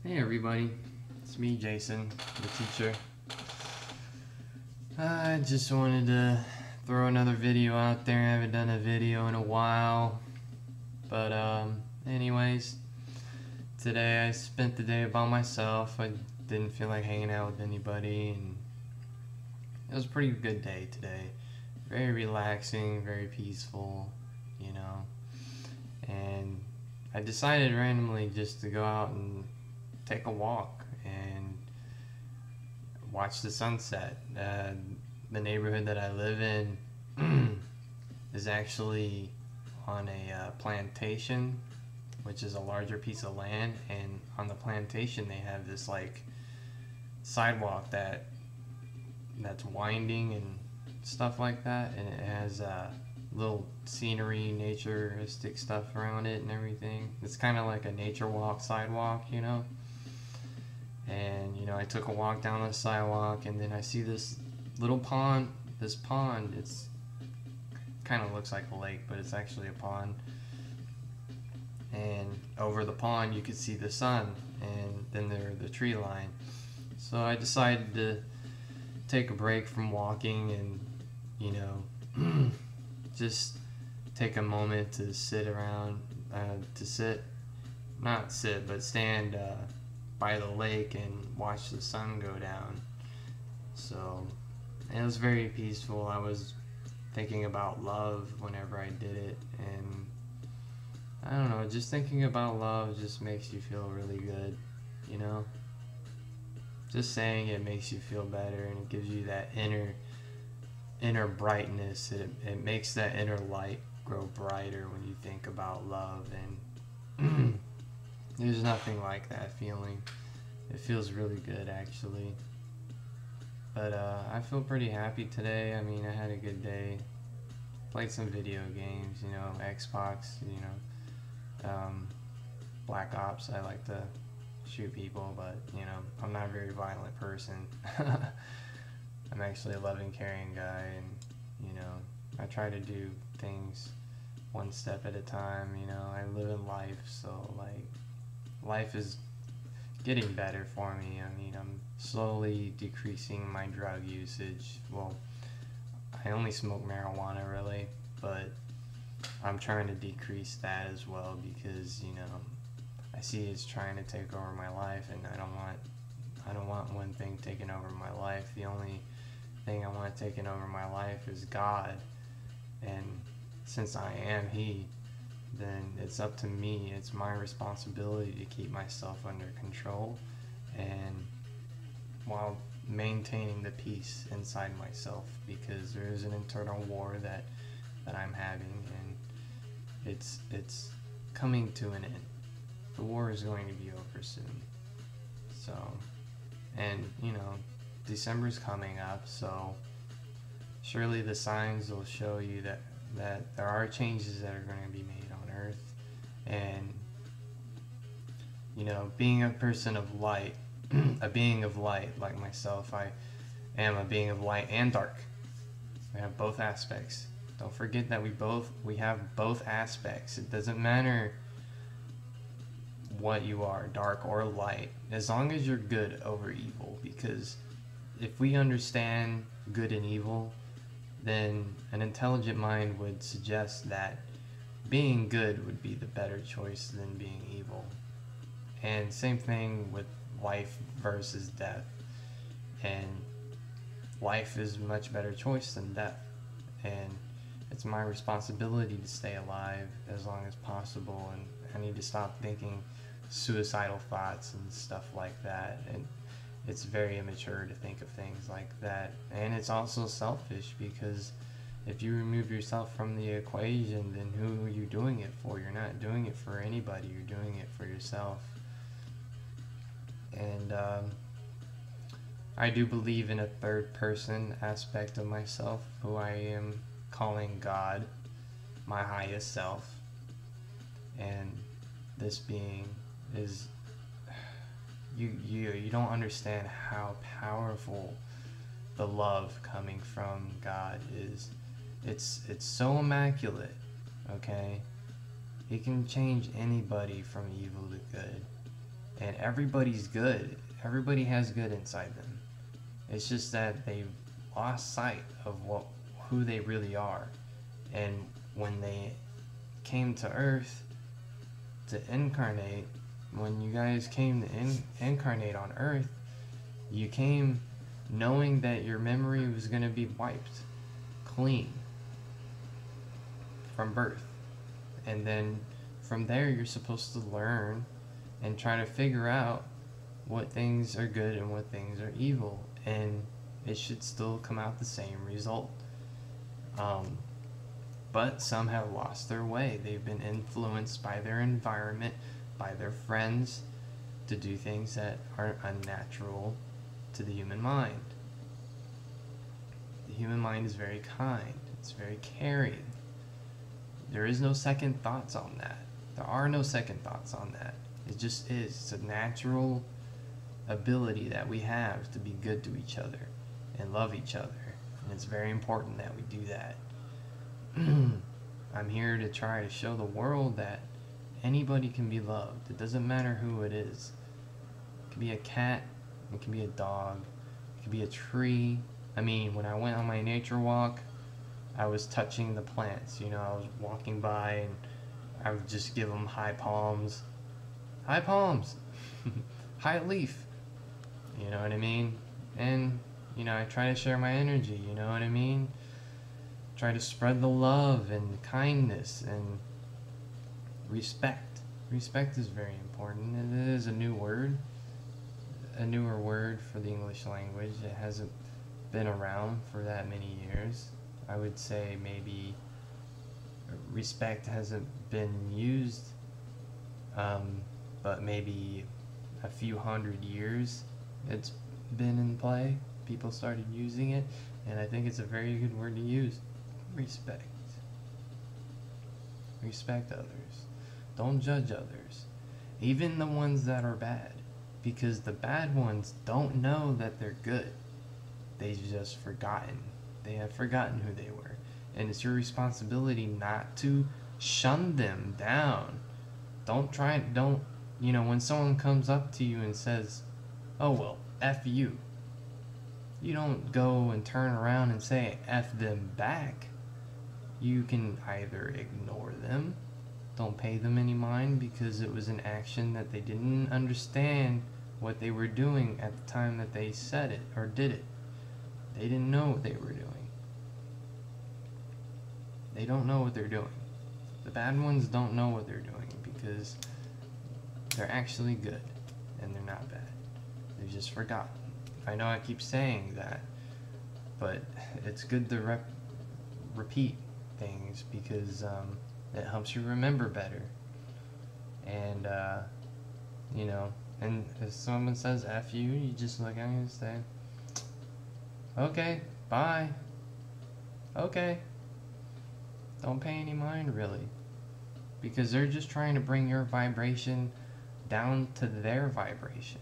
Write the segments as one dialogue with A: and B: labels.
A: Hey everybody, it's me Jason, the teacher. I just wanted to throw another video out there. I haven't done a video in a while. But anyways, today I spent the day by myself. I didn't feel like hanging out with anybody, and it was a pretty good day today. Very relaxing, very peaceful, you know. And I decided randomly just to go out and take a walk and watch the sunset. The neighborhood that I live in is actually on a plantation, which is a larger piece of land, and on the plantation they have this like sidewalk that's winding and stuff like that, and it has little scenery, naturistic stuff around it and everything. It's kind of like a nature walk sidewalk, you know. And I took a walk down the sidewalk, and then I see this little pond. This pond, it's kind of looks like a lake, but it's actually a pond. And over the pond you could see the sun, and then the tree line. So I decided to take a break from walking and just take a moment to sit around, not sit, but stand by the lake and watch the sun go down. So it was very peaceful. I was thinking about love whenever I did it, and I don't know, just thinking about love just makes you feel really good, you know? Just saying it makes you feel better, and it gives you that inner brightness. It makes that inner light grow brighter when you think about love, and there's nothing like that feeling. It feels really good, actually. But I feel pretty happy today. I mean, I had a good day. Played some video games, Xbox, Black Ops. I like to shoot people, but I'm not a very violent person. I'm actually a loving, caring guy, and I try to do things one step at a time. I live in life, so like life is getting better for me. I mean, I'm slowly decreasing my drug usage. Well, I only smoke marijuana really, but I'm trying to decrease that as well, because I see it's trying to take over my life, and I don't want one thing taking over my life. The only thing I want taking over my life is God, and since I am He, then it's up to me. It's my responsibility to keep myself under control, and while maintaining the peace inside myself, because there is an internal war that I'm having, and it's coming to an end. The war is going to be over soon. So, and December's coming up, so surely the signs will show you that there are changes that are going to be made on Earth. And being a person of light, a being of light like myself, I am a being of light and dark. We have both aspects. Don't forget that we have both aspects. It doesn't matter what you are, dark or light, as long as you're good over evil. Because if we understand good and evil, then an intelligent mind would suggest that being good would be the better choice than being evil. And same thing with life versus death. And life is a much better choice than death. And it's my responsibility to stay alive as long as possible, and I need to stop thinking suicidal thoughts and stuff like that. And it's very immature to think of things like that. And it's also selfish, because if you remove yourself from the equation, then who are you doing it for? You're not doing it for anybody. You're doing it for yourself. And I do believe in a third person aspect of myself, who I am calling God, my highest self. And this being is, you don't understand how powerful the love coming from God is. It's so immaculate, okay? He can change anybody from evil to good. and everybody's good. Everybody has good inside them. It's just that they've lost sight of who they really are. And when they came to Earth to incarnate, when you guys came to incarnate on Earth, you came knowing that your memory was going to be wiped clean from birth. And then from there, you're supposed to learn and try to figure out what things are good and what things are evil. And it should still come out the same result. But some have lost their way. They've been influenced by their environment, by their friends, to do things that are unnatural to the human mind. The human mind is very kind. It's very caring. There is no second thoughts on that. There are no second thoughts on that. It just is. It's a natural ability that we have to be good to each other and love each other. And it's very important that we do that. I'm here to try to show the world that anybody can be loved. It doesn't matter who it is. It can be a cat, it can be a dog, it can be a tree. I mean, when I went on my nature walk, I was touching the plants. You know, I was walking by and I would just give them high palms. High palms! High leaf! You know what I mean? And, you know, I try to share my energy, you know what I mean? Try to spread the love and kindness and respect. Respect is very important. It is a new word, a newer word for the English language. It hasn't been around for that many years. I would say maybe respect hasn't been used, but maybe a few hundred years it's been in play. People started using it, and I think it's a very good word to use. Respect. Respect others. Don't judge others. Even the ones that are bad. Because the bad ones don't know that they're good. They've just forgotten. They have forgotten who they were. And it's your responsibility not to shun them down. You know, when someone comes up to you and says, oh, well, F you. You don't go and turn around and say F them back. You can either ignore them, don't pay them any mind because it was an action that they didn't understand what they were doing at the time that they said it or did it. They didn't know what they were doing. They don't know what they're doing. The bad ones don't know what they're doing because they're actually good and they're not bad. They've just forgotten. I know I keep saying that, but it's good to repeat things because it helps you remember better. And you know, and if someone says F you, you just look at them and say, okay, bye. Okay. Don't pay any mind really, because they're just trying to bring your vibration down to their vibration.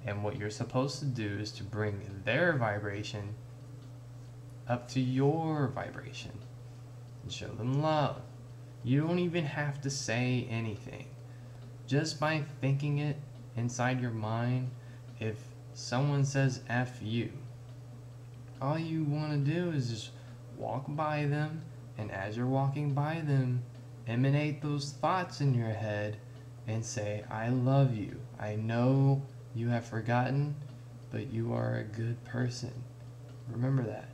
A: And what you're supposed to do is to bring their vibration up to your vibration and show them love. You don't even have to say anything. Just by thinking it inside your mind, if someone says F you, all you want to do is just walk by them, and as you're walking by them, emanate those thoughts in your head and say, I love you. I know you have forgotten, but you are a good person. Remember that.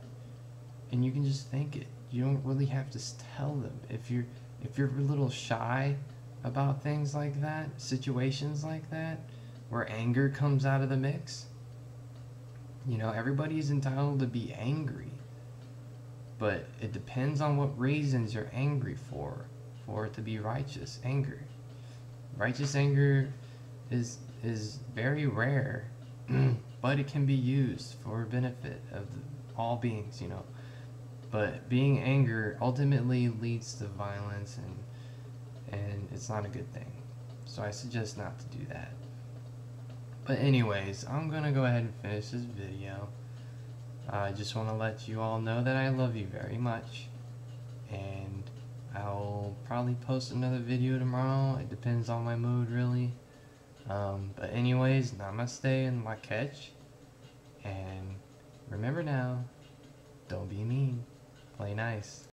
A: And you can just think it. You don't really have to tell them. If you're a little shy about things like that, situations like that, where anger comes out of the mix, you know, everybody's entitled to be angry. But it depends on what reasons you're angry for it to be righteous anger. Righteous anger is very rare, but it can be used for benefit of all beings, you know. But being anger ultimately leads to violence, and it's not a good thing. So I suggest not to do that. But anyways, I'm gonna go ahead and finish this video. I just want to let you all know that I love you very much, and I'll probably post another video tomorrow. It depends on my mood, really. But anyways, namaste and Lak'ech. And remember now, don't be mean. Play nice.